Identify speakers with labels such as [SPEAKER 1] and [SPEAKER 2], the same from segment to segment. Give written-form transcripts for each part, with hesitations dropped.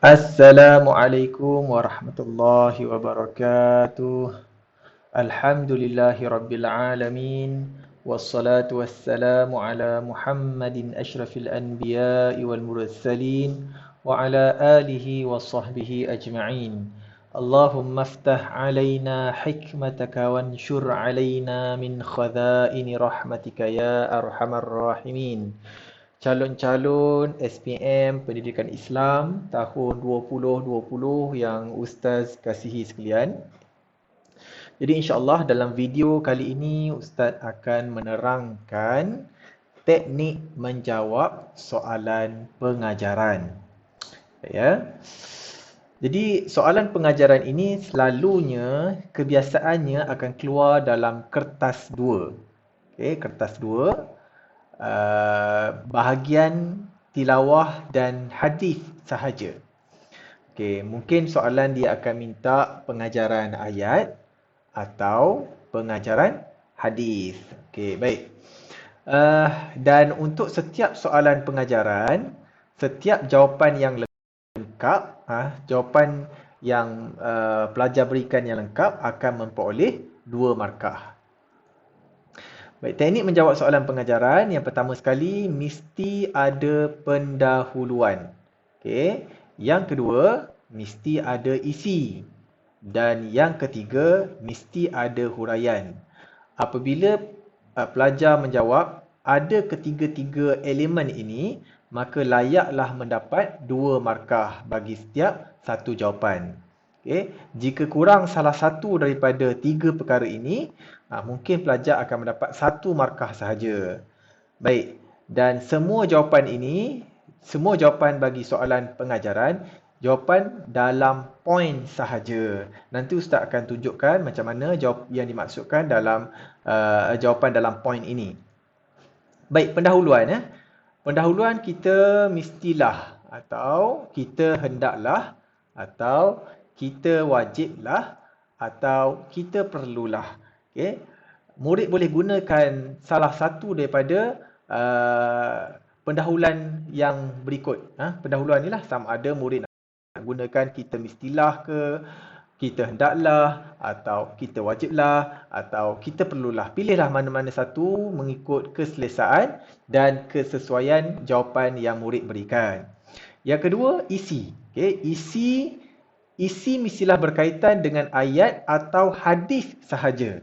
[SPEAKER 1] Assalamualaikum warahmatullahi wabarakatuh. Alhamdulillahi rabbil alamin. Wassalatu wassalamu ala Muhammadin asyrafil anbiya'i wal mursalin wa ala alihi wa sahbihi ajma'in. Allahumma aftah alaina hikmataka wanshur alaina min khadhaini rahmatika ya arhamar rahimin. Calon-calon SPM Pendidikan Islam tahun 2020 yang Ustaz kasihi sekalian. Jadi insya-Allah dalam video kali ini Ustaz akan menerangkan teknik menjawab soalan pengajaran. Ya. Jadi soalan pengajaran ini selalunya kebiasaannya akan keluar dalam kertas 2. Okey, kertas 2. Bahagian tilawah dan hadis sahaja. Okey, mungkin soalan dia akan minta pengajaran ayat atau pengajaran hadis. Okey, baik. Dan untuk setiap soalan pengajaran, setiap jawapan yang lengkap, jawapan yang pelajar berikan yang lengkap akan memperoleh 2 markah. Baik, teknik menjawab soalan pengajaran, yang pertama sekali mesti ada pendahuluan. Okey. Yang kedua, mesti ada isi. Dan yang ketiga, mesti ada huraian. Apabila pelajar menjawab ada ketiga-tiga elemen ini, maka layaklah mendapat 2 markah bagi setiap satu jawapan. Okay. Jika kurang salah satu daripada 3 perkara ini, mungkin pelajar akan mendapat 1 markah sahaja. Baik, dan semua jawapan ini, semua jawapan bagi soalan pengajaran, jawapan dalam poin sahaja. Nanti Ustaz akan tunjukkan macam mana jawab yang dimaksudkan dalam jawapan dalam poin ini. Baik, pendahuluan. Pendahuluan kita mestilah, atau kita hendaklah, atau kita wajiblah, atau kita perlulah. Okay. Murid boleh gunakan salah satu daripada pendahuluan yang berikut. Pendahuluan inilah sama ada murid nak gunakan kita mestilah ke, kita hendaklah, atau kita wajiblah, atau kita perlulah. Pilihlah mana-mana satu mengikut keselesaan dan kesesuaian jawapan yang murid berikan. Yang kedua, isi. Okay. Isi mestilah berkaitan dengan ayat atau hadis sahaja.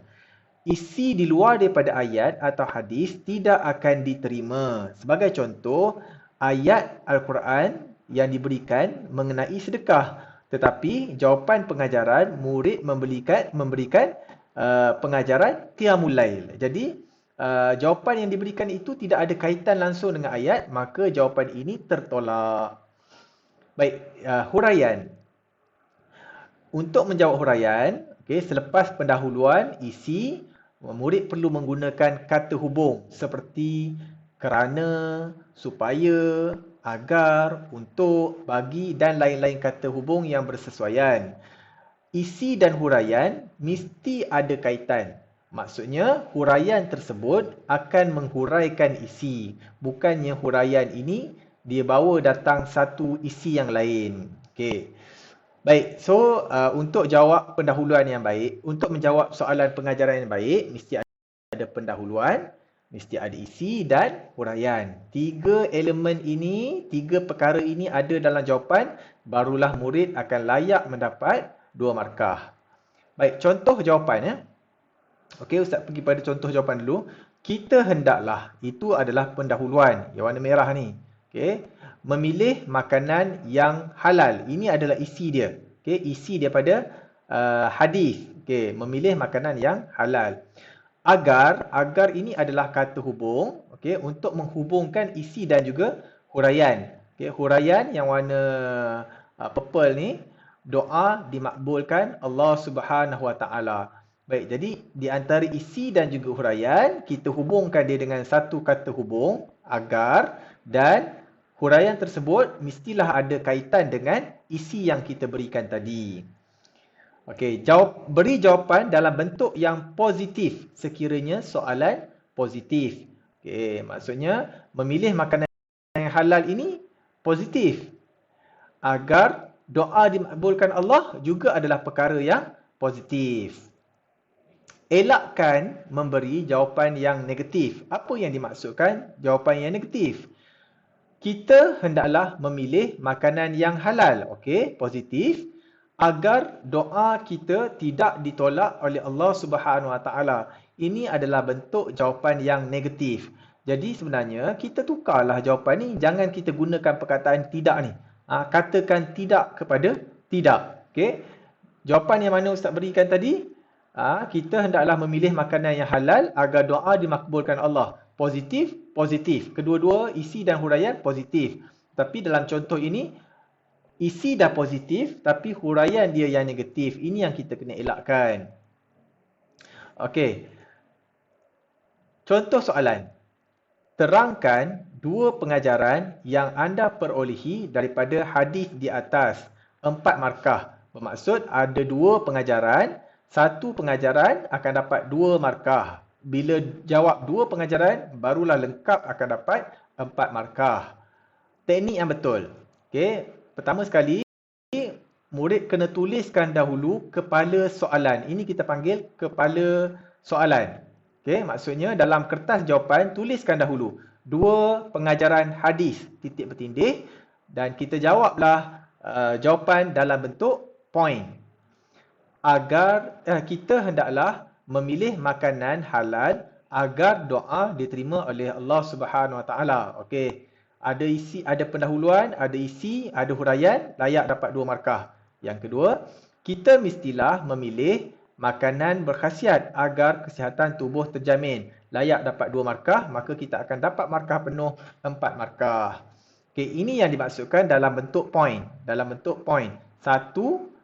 [SPEAKER 1] Isi di luar daripada ayat atau hadis tidak akan diterima. Sebagai contoh, ayat Al-Quran yang diberikan mengenai sedekah. Tetapi jawapan pengajaran, murid memberikan pengajaran Qiyamul Lail. Jadi, jawapan yang diberikan itu tidak ada kaitan langsung dengan ayat, maka jawapan ini tertolak. Baik, huraian. Untuk menjawab huraian, selepas pendahuluan, isi, murid perlu menggunakan kata hubung seperti kerana, supaya, agar, untuk, bagi dan lain-lain kata hubung yang bersesuaian. Isi dan huraian mesti ada kaitan. Maksudnya, huraian tersebut akan menghuraikan isi. Bukannya huraian ini dia bawa datang satu isi yang lain. Okey. Baik, so untuk jawab pendahuluan yang baik, untuk menjawab soalan pengajaran yang baik, mesti ada pendahuluan, mesti ada isi dan huraian. 3 elemen ini, 3 perkara ini ada dalam jawapan, barulah murid akan layak mendapat 2 markah. Baik, contoh jawapan. Okey, Ustaz pergi pada contoh jawapan dulu. Kita hendaklah, itu adalah pendahuluan, yang warna merah ni. Okey. Memilih makanan yang halal. Ini adalah isi dia. Okay, isi daripada hadis. Okay, memilih makanan yang halal. Agar ini adalah kata hubung. Okay, untuk menghubungkan isi dan juga huraian. Okay, huraian yang warna purple ni, doa dimakbulkan Allah Subhanahu Wa Taala. Baik, jadi di antara isi dan juga huraian, kita hubungkan dia dengan satu kata hubung, agar, dan huraian tersebut mestilah ada kaitan dengan isi yang kita berikan tadi. Okey, beri jawapan dalam bentuk yang positif sekiranya soalan positif. Okey, maksudnya memilih makanan yang halal ini positif. Agar doa dimakbulkan Allah juga adalah perkara yang positif. Elakkan memberi jawapan yang negatif. Apa yang dimaksudkan jawapan yang negatif? Kita hendaklah memilih makanan yang halal, okey, positif, agar doa kita tidak ditolak oleh Allah Subhanahu Wa Taala. Ini adalah bentuk jawapan yang negatif. Jadi sebenarnya kita tukarlah jawapan ni, jangan kita gunakan perkataan tidak ni. Katakan tidak kepada tidak. Okey. Jawapan yang mana Ustaz berikan tadi, kita hendaklah memilih makanan yang halal agar doa dimakbulkan Allah. Positif, positif. Kedua-dua isi dan huraian positif. Tapi dalam contoh ini, isi dah positif tapi huraian dia yang negatif. Ini yang kita kena elakkan. Okey. Contoh soalan. Terangkan dua pengajaran yang anda perolehi daripada hadis di atas. 4 markah. Bermaksud ada 2 pengajaran. 1 pengajaran akan dapat 2 markah. Bila jawab 2 pengajaran, barulah lengkap akan dapat 4 markah. Teknik yang betul. Okey. Pertama sekali, murid kena tuliskan dahulu kepala soalan. Ini kita panggil kepala soalan. Okey, maksudnya dalam kertas jawapan, tuliskan dahulu 2 pengajaran hadis, titik bertindih, dan kita jawablah jawapan dalam bentuk point. Agar kita hendaklah memilih makanan halal agar doa diterima oleh Allah Subhanahu Wa Taala. Okey. Ada isi, ada pendahuluan, ada isi, ada huraian, layak dapat 2 markah. Yang kedua, kita mestilah memilih makanan berkhasiat agar kesihatan tubuh terjamin. Layak dapat 2 markah, maka kita akan dapat markah penuh 4 markah. Okey, ini yang dimaksudkan dalam bentuk point. Dalam bentuk point. 1,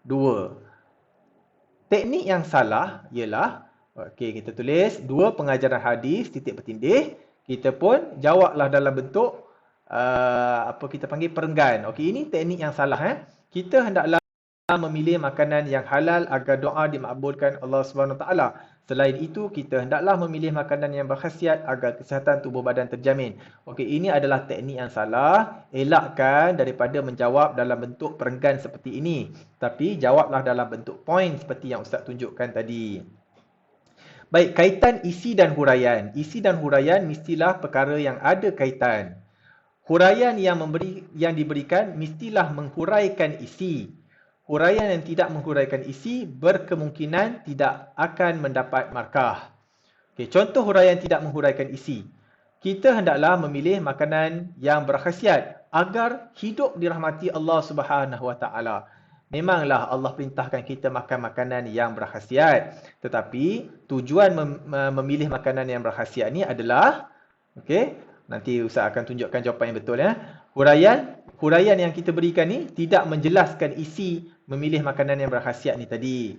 [SPEAKER 1] 2. Teknik yang salah ialah, okey, kita tulis 2 pengajaran hadis, titik bertindih. Kita pun jawablah dalam bentuk apa kita panggil perenggan. Okey, ini teknik yang salah. Kita hendaklah memilih makanan yang halal agar doa dimakbulkan Allah Subhanahu Taala. Selain itu, kita hendaklah memilih makanan yang berkhasiat agar kesihatan tubuh badan terjamin. Okey, ini adalah teknik yang salah. Elakkan daripada menjawab dalam bentuk perenggan seperti ini. Tapi jawablah dalam bentuk point seperti yang Ustaz tunjukkan tadi. Baik, kaitan isi dan huraian. Isi dan huraian mestilah perkara yang ada kaitan. Huraian yang diberikan mestilah menghuraikan isi. Huraian yang tidak menghuraikan isi berkemungkinan tidak akan mendapat markah. Okey, contoh huraian tidak menghuraikan isi. Kita hendaklah memilih makanan yang berkhasiat agar hidup dirahmati Allah Subhanahu Wa Taala. Memanglah Allah perintahkan kita makan makanan yang berkhasiat. Tetapi tujuan memilih makanan yang berkhasiat ni adalah, okey, nanti Ustaz akan tunjukkan jawapan yang betul ya. Huraian yang kita berikan ni tidak menjelaskan isi memilih makanan yang berkhasiat ni tadi.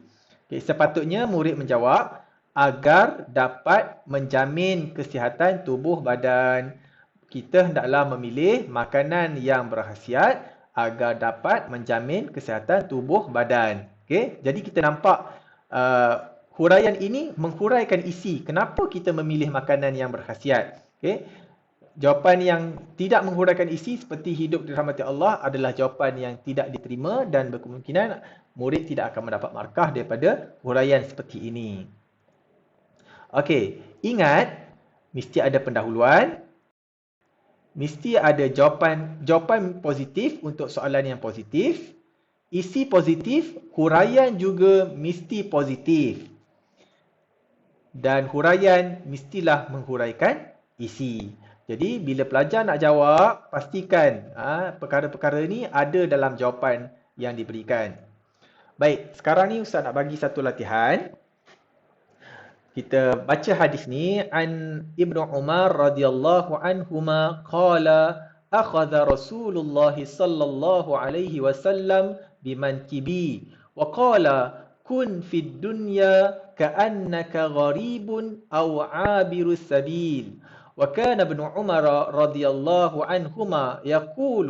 [SPEAKER 1] Okay, sepatutnya murid menjawab agar dapat menjamin kesihatan tubuh badan. Kita hendaklah memilih makanan yang berkhasiat agar dapat menjamin kesihatan tubuh badan. Okay, jadi kita nampak huraian ini menghuraikan isi. Kenapa kita memilih makanan yang berkhasiat? Okay. Jawapan yang tidak menghuraikan isi seperti hidup dirahmati Allah adalah jawapan yang tidak diterima dan berkemungkinan murid tidak akan mendapat markah daripada huraian seperti ini. Okey, ingat mesti ada pendahuluan, mesti ada jawapan positif untuk soalan yang positif, isi positif, huraian juga mesti positif. Dan huraian mestilah menghuraikan isi. Jadi bila pelajar nak jawab, pastikan perkara-perkara ni ada dalam jawapan yang diberikan. Baik, sekarang ni Ustaz nak bagi satu latihan. Kita baca hadis ni, an Ibnu Umar radhiyallahu anhuma qala akhadha Rasulullah sallallahu alaihi wasallam bimankibi wa qala kun fid dunya ka'annaka gharibun aw 'abirus sabil. وكان ابن عمر رضي الله عنهما يقول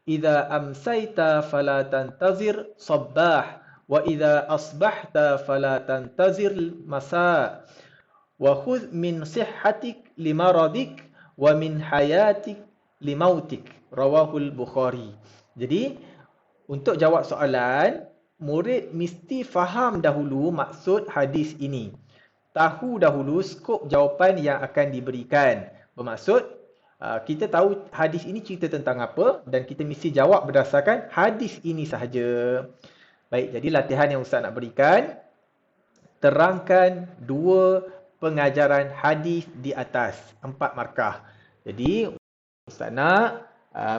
[SPEAKER 1] إذا أمسيت فلا تنتظر صباح وإذا أصبحت فلا تنتظر المساء وخذ من صحتك لمرضك ومن حياتك لموتك رواه البخاري. Jadi Untuk jawab soalan, murid mesti faham dahulu maksud hadis ini. Tahu dahulu skop jawapan yang akan diberikan. Bermaksud, kita tahu hadis ini cerita tentang apa dan kita mesti jawab berdasarkan hadis ini sahaja. Baik, jadi latihan yang Ustaz nak berikan, terangkan 2 pengajaran hadis di atas, 4 markah. Jadi, Ustaz nak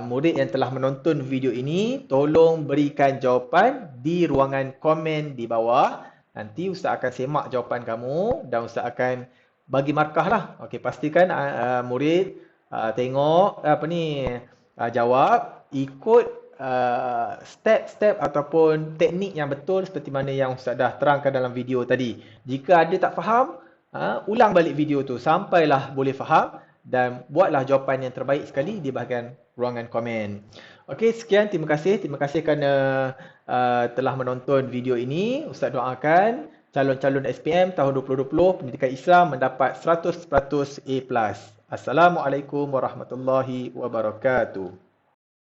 [SPEAKER 1] murid yang telah menonton video ini, tolong berikan jawapan di ruangan komen di bawah. Nanti Ustaz akan semak jawapan kamu dan Ustaz akan bagi markah lah. Okey, pastikan murid tengok jawab ikut step-step ataupun teknik yang betul seperti mana yang Ustaz dah terangkan dalam video tadi. Jika ada tak faham, ulang balik video tu sampailah boleh faham dan buatlah jawapan yang terbaik sekali di bahagian ruangan komen. Okey, sekian. Terima kasih. Terima kasih kerana telah menonton video ini. Ustaz doakan calon-calon SPM tahun 2020 Pendidikan Islam mendapat 100% A+. Assalamualaikum warahmatullahi wabarakatuh.